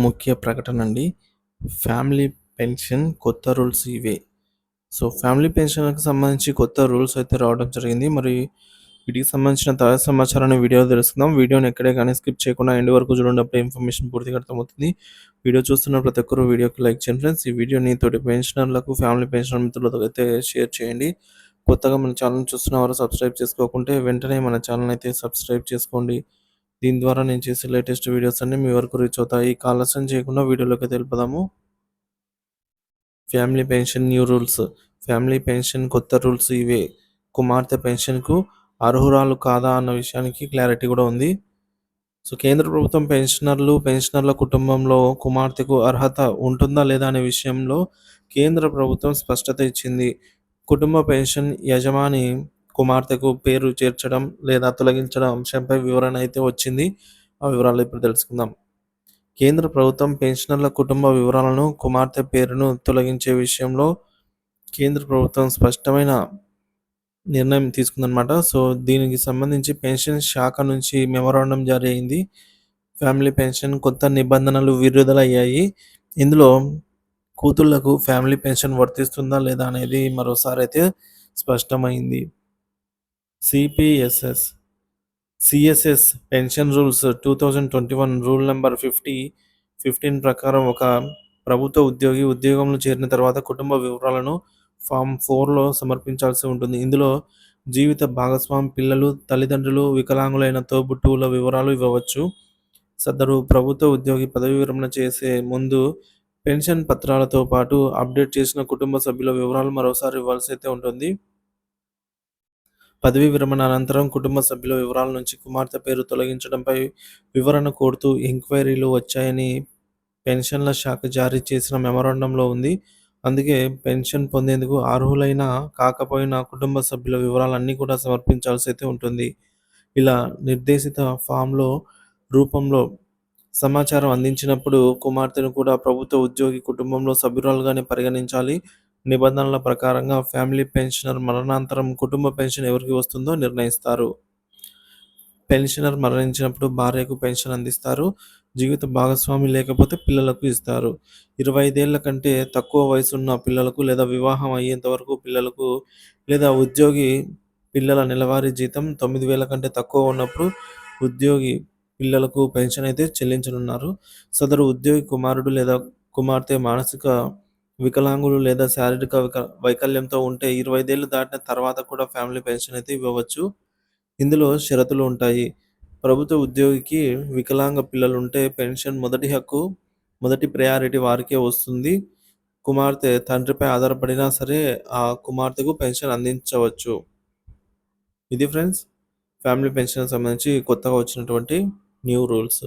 ముఖ్య ప్రకటన అండి. ఫ్యామిలీ పెన్షన్ కొత్త రూల్స్ ఇవే. సో, ఫ్యామిలీ పెన్షన్‌కి సంబంధించి కొత్త రూల్స్ అయితే రావడం జరిగింది. మరి వీటికి సంబంధించిన తాజా సమాచారాన్ని వీడియోలో తెలుసుకుందాం. వీడియోని ఎక్కడే గాని స్కిప్ చేయకుండా ఎండ్ వరకు చూడండి. అప్పుడే ఇన్ఫర్మేషన్ పూర్తిగా అర్థమవుతుంది. వీడియో చూస్తున్న ప్రతి ఒక్కరు వీడియోకి లైక్ చేయండి ఫ్రెండ్స్. ఈ వీడియోని తోటి పెన్షనర్లకు, ఫ్యామిలీ పెన్షనర్ మిత్రులతో అయితే షేర్ చేయండి. కొత్తగా మన ఛానెల్‌ని చూస్తున్న వారు సబ్స్క్రైబ్ చేసుకోకుంటే వెంటనే మన ఛానెల్‌ని అయితే సబ్స్క్రైబ్ చేసుకోండి. దీని ద్వారా నేను చేసే లేటెస్ట్ వీడియోస్ అన్నీ మీ వరకు రీచ్ అవుతాయి. ఇక ఆలస్యం చేయకుండా వీడియోలోకి వెళ్ళిపోదాము. Family pension new rules. Family pension కొత్త రూల్స్ ఇవే. కుమార్తె పెన్షన్‌కు అర్హురాలు కాదా అన్న విషయానికి క్లారిటీ కూడా ఉంది. సో, కేంద్ర ప్రభుత్వం పెన్షనర్ల కుటుంబంలో కుమార్తెకు అర్హత ఉంటుందా లేదా అనే విషయంలో కేంద్ర ప్రభుత్వం స్పష్టత ఇచ్చింది. కుటుంబ పెన్షన్ యజమాని కుమార్తెకు పేరు చేర్చడం లేదా తొలగించడం అంశంపై వివరణ అయితే వచ్చింది. ఆ వివరాలు ఇప్పుడు తెలుసుకుందాం. కేంద్ర ప్రభుత్వం పెన్షనర్ల కుటుంబ వివరాలను, కుమార్తె పేరును తొలగించే విషయంలో కేంద్ర ప్రభుత్వం స్పష్టమైన నిర్ణయం తీసుకుందనమాట. సో, దీనికి సంబంధించి పెన్షన్ శాఖ నుంచి మెమోరాండం జారీ అయింది. ఫ్యామిలీ పెన్షన్ కొత్త నిబంధనలు విడుదలయ్యాయి. ఇందులో కూతుళ్లకు ఫ్యామిలీ పెన్షన్ వర్తిస్తుందా లేదా అనేది మరోసారి అయితే స్పష్టమైంది. CPSS CSS pension rules 2021 rule number 15 ప్రకారం ఒక ప్రభుత్వ ఉద్యోగి ఉద్యోగంలో చేరిన తర్వాత కుటుంబ వివరాలను ఫామ్ 4లో సమర్పించాల్సి ఉంటుంది. ఇందులో జీవిత భాగస్వామి, పిల్లలు, తల్లిదండ్రులు, వికలాంగులైన తోబుట్టువుల వివరాలు ఇవ్వవచ్చు. సదరు ప్రభుత్వ ఉద్యోగి పదవీ విరమణ చేసే ముందు పెన్షన్ పత్రాలతో పాటు అప్డేట్ చేసిన కుటుంబ సభ్యుల వివరాలు మరోసారి ఇవ్వాల్సి అయితే ఉంటుంది. పదవీ విరమణ అనంతరం కుటుంబ సభ్యుల వివరాల నుంచి కుమార్తె పేరు తొలగించడంపై వివరణ కోరుతూ ఎంక్వైరీలు వచ్చాయని పెన్షన్ల శాఖ జారీ చేసిన మెమోరాండంలో ఉంది. అందుకే పెన్షన్ పొందేందుకు అర్హులైనా కాకపోయినా కుటుంబ సభ్యుల వివరాలన్నీ కూడా సమర్పించాల్సి అయితే ఉంటుంది. ఇలా నిర్దేశిత ఫామ్‌లో రూపంలో సమాచారం అందించినప్పుడు కుమార్తెను కూడా ప్రభుత్వ ఉద్యోగి కుటుంబంలో సభ్యురాలుగానే పరిగణించాలి. నిబంధనల ప్రకారంగా ఫ్యామిలీ పెన్షనర్ మరణానంతరం కుటుంబ పెన్షన్ ఎవరికి వస్తుందో నిర్ణయిస్తారు. పెన్షనర్ మరణించినప్పుడు భార్యకు పెన్షన్ అందిస్తారు. జీవిత భాగస్వామి లేకపోతే పిల్లలకు ఇస్తారు. 25 ఏళ్ల కంటే తక్కువ వయసున్న పిల్లలకు లేదా వివాహం అయ్యేంత వరకు పిల్లలకు లేదా ఉద్యోగి పిల్లల నెలవారీ జీతం 9,000 కంటే తక్కువ ఉన్నప్పుడు ఉద్యోగి పిల్లలకు పెన్షన్ అయితే చెల్లించనున్నారు. సదరు ఉద్యోగి కుమారుడు లేదా కుమార్తె మానసిక వికలాంగులు లేదా శారీరక వైకల్యంతో ఉంటే 25 ఏళ్లు దాటిన తర్వాత కూడా ఫ్యామిలీ పెన్షన్ అయితే ఇవ్వవచ్చు. ఇందులో షరతులు ఉంటాయి. ప్రభుత్వ ఉద్యోగికి వికలాంగ పిల్లలుంటే పెన్షన్ మొదటి హక్కు, మొదటి ప్రయారిటీ వారికే వస్తుంది. కుమార్తె తండ్రిపై ఆధారపడినా సరే ఆ కుమార్తెకు పెన్షన్ అందించవచ్చు. ఇది ఫ్రెండ్స్ ఫ్యామిలీ పెన్షన్‌కి సంబంధించి కొత్తగా వచ్చినటువంటి న్యూ రూల్స్.